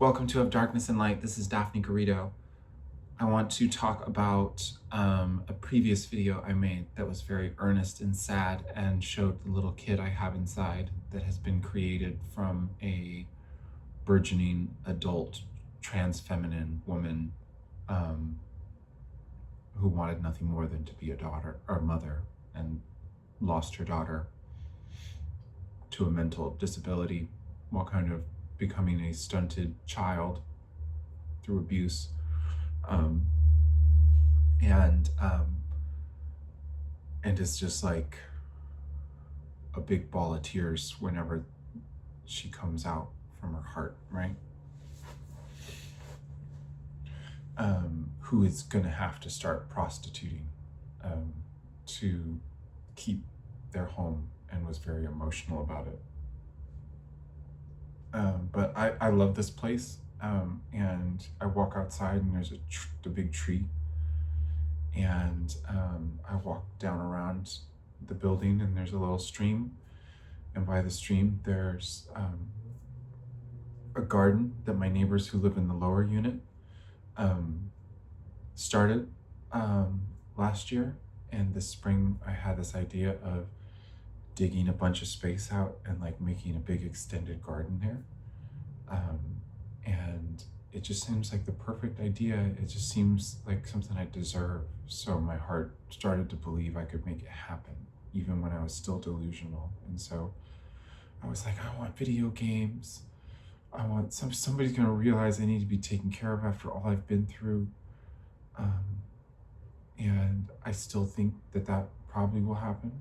Welcome to Of Darkness and Light. This is Daphne Garrido. I want to talk about a previous video I made that was very earnest and sad and showed the little kid I have inside that has been created from a burgeoning adult trans feminine woman who wanted nothing more than to be a daughter or a mother and lost her daughter to a mental disability while kind of becoming a stunted child through abuse. And it's just like a big ball of tears whenever she comes out from her heart, right? Who is gonna have to start prostituting to keep their home, and was very emotional about it. But I love this place, and I walk outside and there's a big tree, and I walk down around the building and there's a little stream, and by the stream there's a garden that my neighbors who live in the lower unit started last year. And this spring I had this idea of digging a bunch of space out and like making a big extended garden there. And it just seems like the perfect idea. It just seems like something I deserve. So my heart started to believe I could make it happen, even when I was still delusional. And so I was like, I want video games. I want somebody's gonna realize I need to be taken care of after all I've been through. And I still think that probably will happen.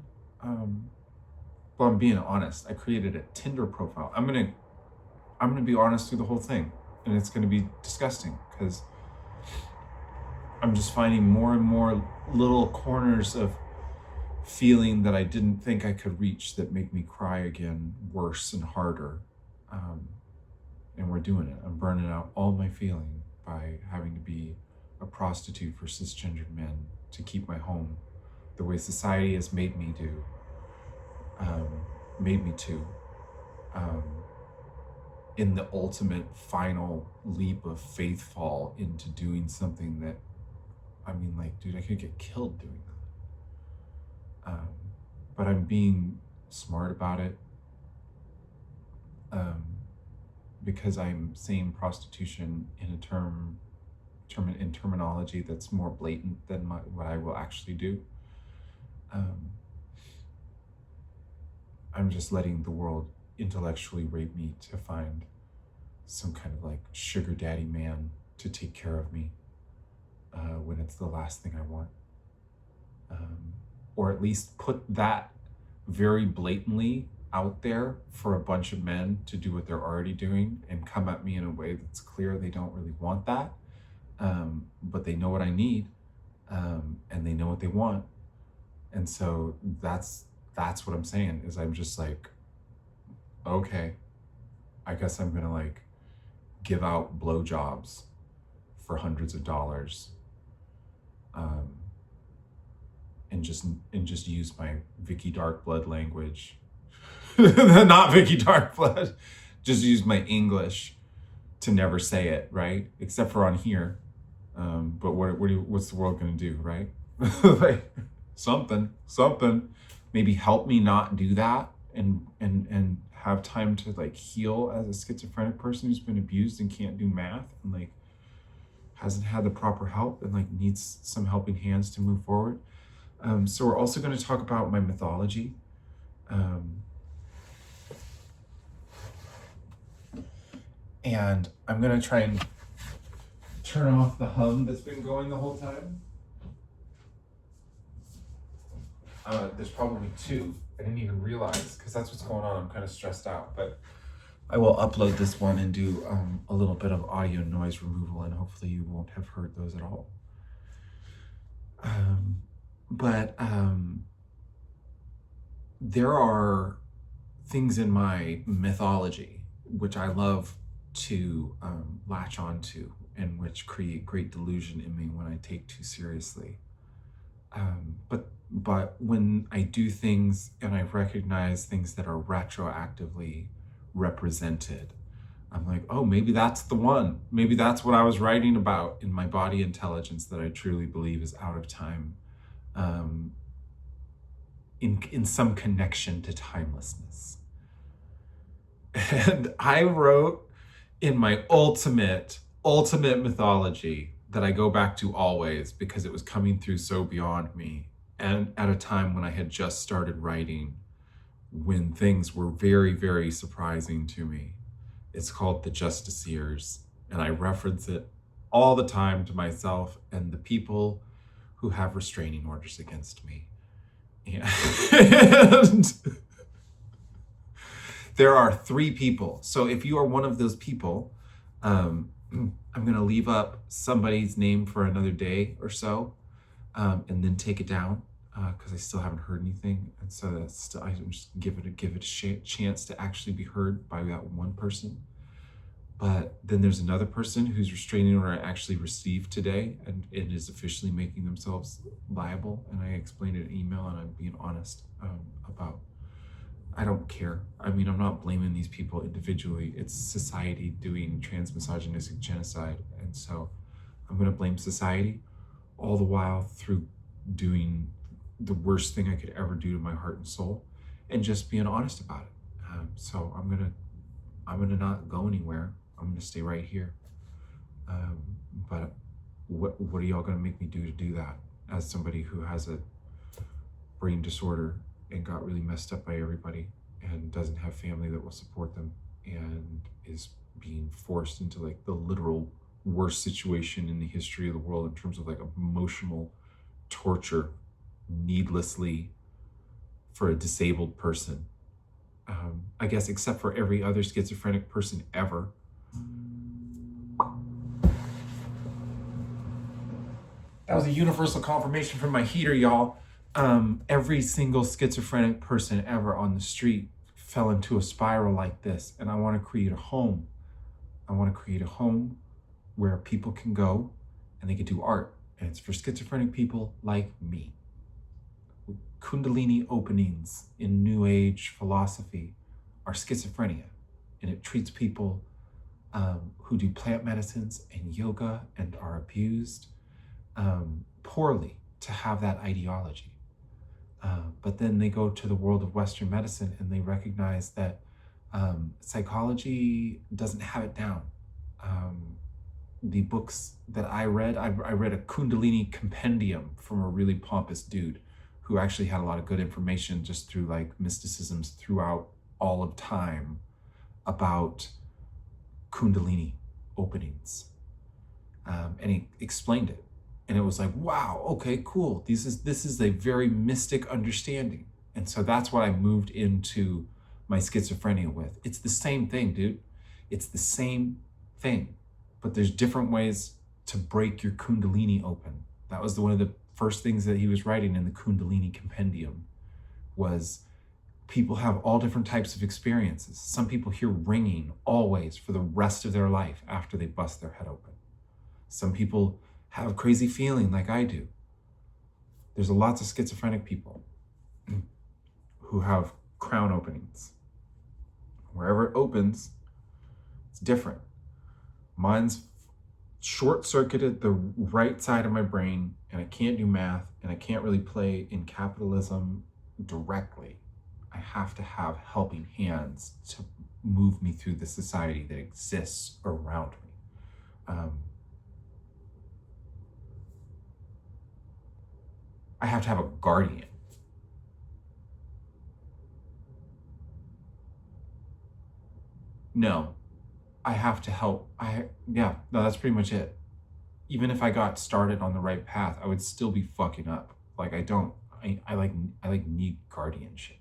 Well, I'm being honest. I created a Tinder profile. I'm gonna be honest through the whole thing, and it's gonna be disgusting because I'm just finding more and more little corners of feeling that I didn't think I could reach that make me cry again, worse and harder. And we're doing it. I'm burning out all my feeling by having to be a prostitute for cisgendered men to keep my home the way society has made me to. In the ultimate final leap of faith fall into doing something that, I mean, like, dude, I could get killed doing that. But I'm being smart about it, because I'm saying prostitution in terminology that's more blatant than what I will actually do. I'm just letting the world intellectually rape me to find some kind of like sugar daddy man to take care of me, when it's the last thing I want. Or at least put that very blatantly out there for a bunch of men to do what they're already doing and come at me in a way that's clear they don't really want that, but they know what I need, and they know what they want. And so that's what I'm saying, is I'm just like, okay, I guess I'm gonna like give out blowjobs for hundreds of dollars, and just use my Vicky Darkblood language. Not Vicky Darkblood, just use my English to never say it, right? Except for on here. But what's the world gonna do, right? Like something. Maybe help me not do that and have time to like heal as a schizophrenic person who's been abused and can't do math and like hasn't had the proper help and like needs some helping hands to move forward. So we're also going to talk about my mythology. And I'm going to try and turn off the hum that's been going the whole time. There's probably two. I didn't even realize, because that's what's going on. I'm kind of stressed out, but I will upload this one and do a little bit of audio noise removal, and hopefully you won't have heard those at all. But there are things in my mythology which I love to latch onto, and which create great delusion in me when I take too seriously. But when I do things and I recognize things that are retroactively represented, I'm like, oh, maybe that's the one. Maybe that's what I was writing about in my body intelligence that I truly believe is out of time, in some connection to timelessness. And I wrote in my ultimate mythology that I go back to always because it was coming through so beyond me, and at a time when I had just started writing, when things were very, very surprising to me. It's called The Justiciars, and I reference it all the time to myself and the people who have restraining orders against me. And there are 3 people. So if you are one of those people, I'm going to leave up somebody's name for another day or so, and then take it down because I still haven't heard anything. And so that's still, I just give it a chance to actually be heard by that one person. But then there's another person whose restraining order I actually received today and is officially making themselves liable. And I explained it in email, and I'm being honest about, I don't care. I mean, I'm not blaming these people individually. It's society doing trans-misogynistic genocide. And so I'm going to blame society, all the while through doing the worst thing I could ever do to my heart and soul, and just being honest about it. So I'm gonna not go anywhere. I'm gonna stay right here. But what are y'all gonna make me do to do that? As somebody who has a brain disorder and got really messed up by everybody and doesn't have family that will support them and is being forced into like the literal worst situation in the history of the world in terms of like emotional torture needlessly for a disabled person. I guess except for every other schizophrenic person ever. That was a universal confirmation from my heater, y'all. Every single schizophrenic person ever on the street fell into a spiral like this, and I want to create a home. I want to create a home where people can go and they can do art, and it's for schizophrenic people like me. Kundalini openings in New Age philosophy are schizophrenia, and it treats people who do plant medicines and yoga and are abused poorly to have that ideology. But then they go to the world of Western medicine and they recognize that psychology doesn't have it down. The books that I read a Kundalini compendium from a really pompous dude who actually had a lot of good information just through like mysticisms throughout all of time about Kundalini openings. And he explained it. And it was like, wow, okay, cool. This is a very mystic understanding. And so that's what I moved into my schizophrenia with. It's the same thing, dude. It's the same thing. But there's different ways to break your Kundalini open. That was one of the first things that he was writing in the Kundalini compendium was people have all different types of experiences. Some people hear ringing always for the rest of their life after they bust their head open. Some people have crazy feeling like I do. There's lots of schizophrenic people who have crown openings. Wherever it opens, it's different. Mine's short-circuited the right side of my brain, and I can't do math, and I can't really play in capitalism directly. I have to have helping hands to move me through the society that exists around me. I have to have a guardian. No, I have to help. That's pretty much it. Even if I got started on the right path, I would still be fucking up. Like I need guardianship.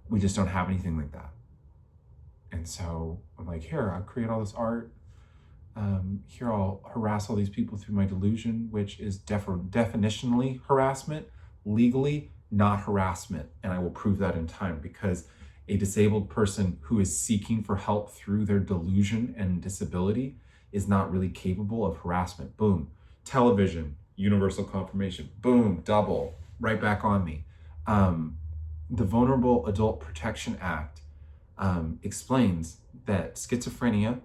We just don't have anything like that. And so I'm like, here, I'll create all this art. Here, I'll harass all these people through my delusion, which is definitionally harassment, legally not harassment. And I will prove that in time, because a disabled person who is seeking for help through their delusion and disability is not really capable of harassment. Boom. Television, universal confirmation. Boom, double, right back on me. The Vulnerable Adult Protection Act explains that schizophrenia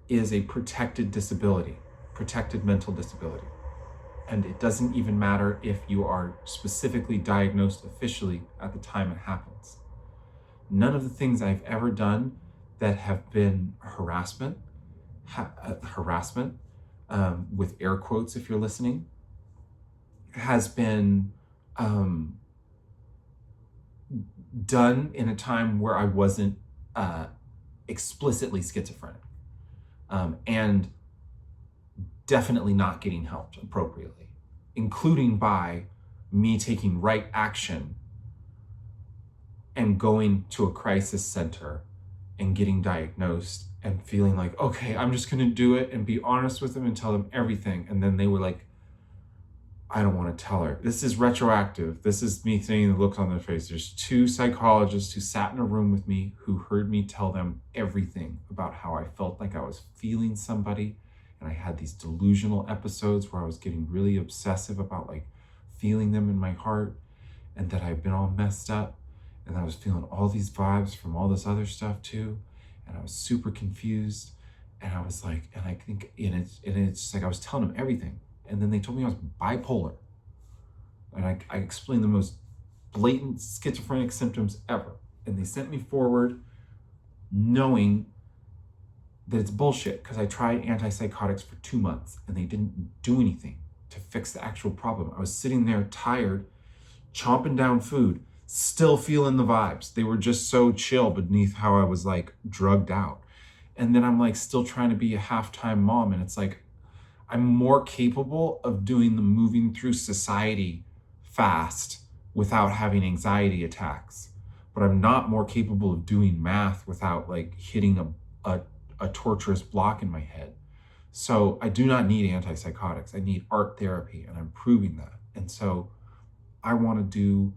is a protected disability, protected mental disability. And it doesn't even matter if you are specifically diagnosed officially at the time it happens. None of the things I've ever done that have been harassment, with air quotes if you're listening, has been done in a time where I wasn't explicitly schizophrenic, and definitely not getting helped appropriately, including by me taking right action and going to a crisis center and getting diagnosed and feeling like, okay, I'm just gonna do it and be honest with them and tell them everything. And then they were like, I don't want to tell her. This is retroactive. This is me seeing the looks on their face. There's 2 psychologists who sat in a room with me who heard me tell them everything about how I felt like I was feeling somebody. And I had these delusional episodes where I was getting really obsessive about like feeling them in my heart, and that I've been all messed up. And I was feeling all these vibes from all this other stuff too. And I was super confused. And I was like, and I think, and it's just like I was telling them everything. And then they told me I was bipolar. And I explained the most blatant schizophrenic symptoms ever. And they sent me forward knowing that it's bullshit, because I tried antipsychotics for 2 months and they didn't do anything to fix the actual problem. I was sitting there tired, chomping down food, still feeling the vibes. They were just so chill beneath how I was like drugged out. And then I'm like still trying to be a half-time mom, and it's like, I'm more capable of doing the moving through society fast without having anxiety attacks, but I'm not more capable of doing math without like hitting a torturous block in my head. So I do not need antipsychotics. I need art therapy, and I'm proving that. And so I want to do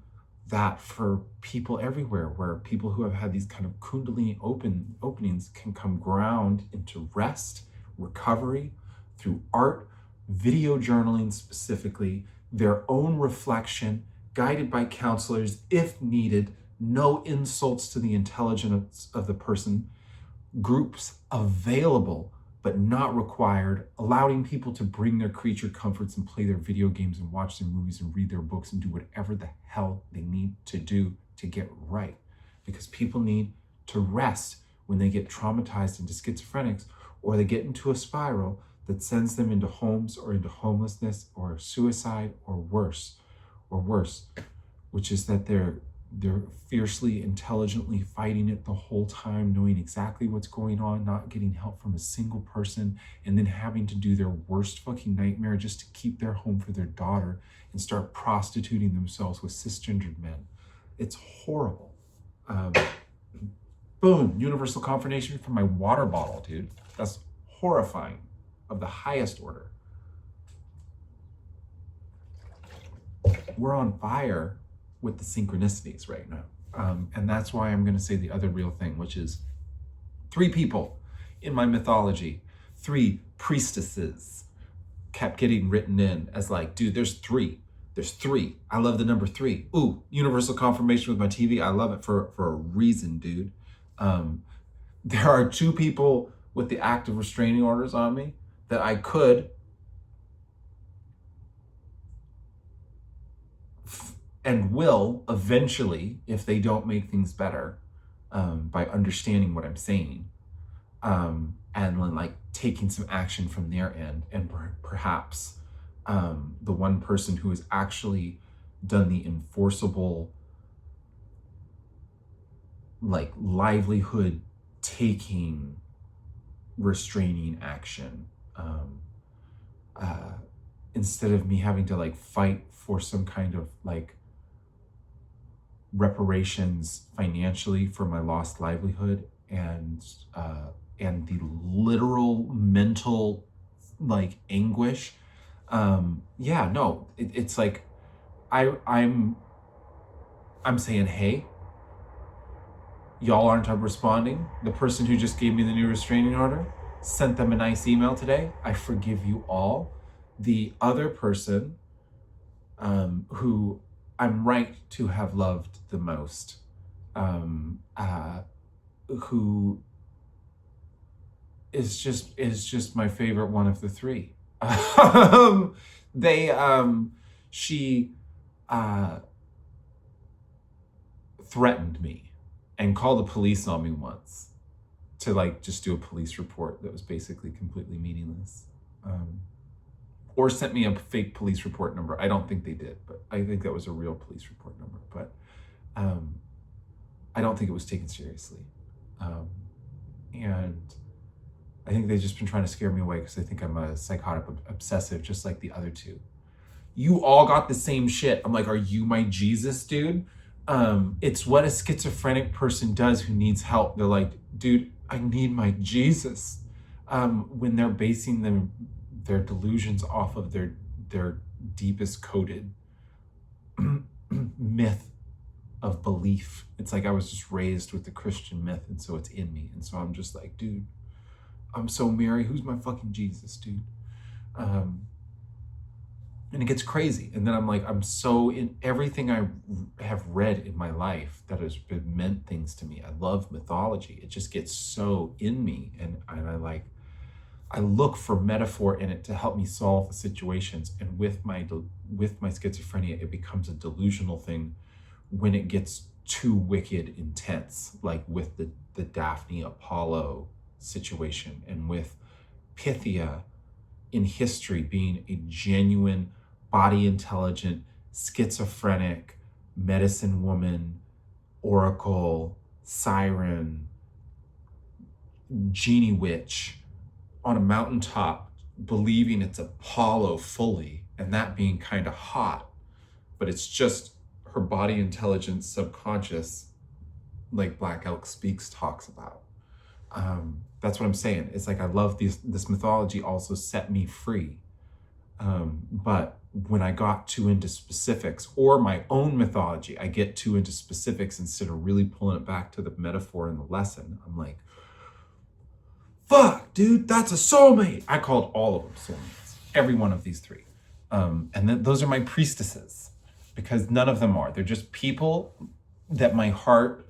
that for people everywhere, where people who have had these kind of kundalini openings can come ground into rest, recovery, through art, video journaling specifically, their own reflection, guided by counselors if needed, no insults to the intelligence of the person, groups available but not required, allowing people to bring their creature comforts and play their video games and watch their movies and read their books and do whatever the hell they need to do to get right. Because people need to rest when they get traumatized into schizophrenics, or they get into a spiral that sends them into homes or into homelessness or suicide or worse, which is that they're fiercely, intelligently fighting it the whole time, knowing exactly what's going on, not getting help from a single person, and then having to do their worst fucking nightmare just to keep their home for their daughter and start prostituting themselves with cisgendered men. It's horrible. Boom, universal confirmation from my water bottle, dude. That's horrifying, of the highest order. We're on fire with the synchronicities right now. And that's why I'm going to say the other real thing, which is 3 people in my mythology, 3 priestesses, kept getting written in as like, dude, there's 3. There's 3. I love the number 3. Ooh, universal confirmation with my TV. I love it for a reason, dude. There are 2 people with the active restraining orders on me that I could and will eventually, if they don't make things better, by understanding what I'm saying, and then like taking some action from their end, and perhaps the one person who has actually done the enforceable, like livelihood taking restraining action, instead of me having to like fight for some kind of like reparations financially for my lost livelihood, and the literal mental like anguish. It's like I'm saying, hey, y'all aren't responding. The person who just gave me the new restraining order, sent them a nice email today. I forgive you all. The other person, who I'm right to have loved the most, who is just my favorite one of the three. She threatened me and called the police on me once to like just do a police report that was basically completely meaningless. Or sent me a fake police report number. I don't think they did, but I think that was a real police report number. But I don't think it was taken seriously. And I think they've just been trying to scare me away because they think I'm a psychotic obsessive, just like the other two. You all got the same shit. I'm like, are you my Jesus, dude? It's what a schizophrenic person does who needs help. They're like, dude, I need my Jesus. When they're basing their delusions off of their deepest coded myth of belief. It's like I was just raised with the Christian myth, and so it's in me. And so I'm just like, dude, I'm so Mary, who's my fucking Jesus, dude? And it gets crazy. And then I'm like, I'm so in everything I have read in my life that has been meant things to me. I love mythology. It just gets so in me. And I look for metaphor in it to help me solve the situations. And with my schizophrenia, it becomes a delusional thing when it gets too wicked intense, like with the Daphne Apollo situation, and with Pythia in history being a genuine body intelligent, schizophrenic medicine woman, oracle, siren, genie witch on a mountaintop, believing it's Apollo fully, and that being kind of hot, but it's just her body intelligence subconscious, like Black Elk Speaks talks about. That's what I'm saying. It's like I love this mythology also set me free. But when I got too into specifics, or my own mythology, I get too into specifics instead of really pulling it back to the metaphor and the lesson. I'm like, fuck, dude, that's a soulmate. I called all of them soulmates, every one of these three. And then those are my priestesses, because none of them are. They're just people that my heart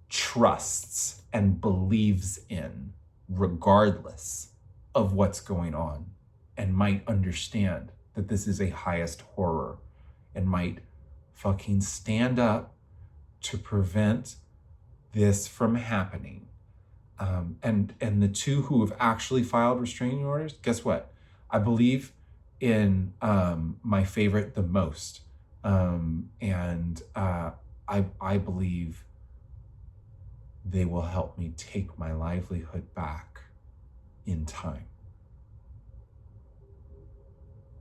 trusts and believes in, regardless of what's going on, and might understand that this is a highest horror, and might fucking stand up to prevent this from happening. And the two who have actually filed restraining orders, guess what? I believe in my favorite the most. And I believe they will help me take my livelihood back in time.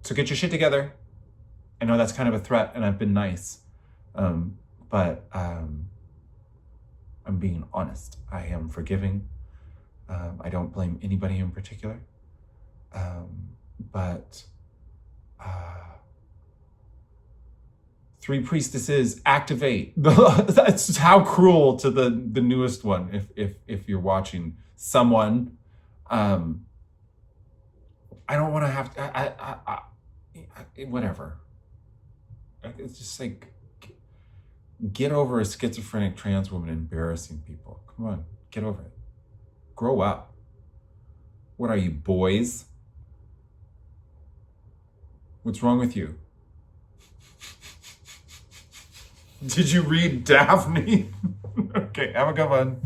So get your shit together. I know that's kind of a threat, and I've been nice, but I'm being honest. I am forgiving. I don't blame anybody in particular, but three priestesses activate. That's how cruel to the newest one. If you're watching, someone, I don't want to have to. Whatever. It's just like, get over a schizophrenic trans woman embarrassing people. Come on, get over it. Grow up. What are you, boys? What's wrong with you? Did you read Daphne? Okay, have a good one.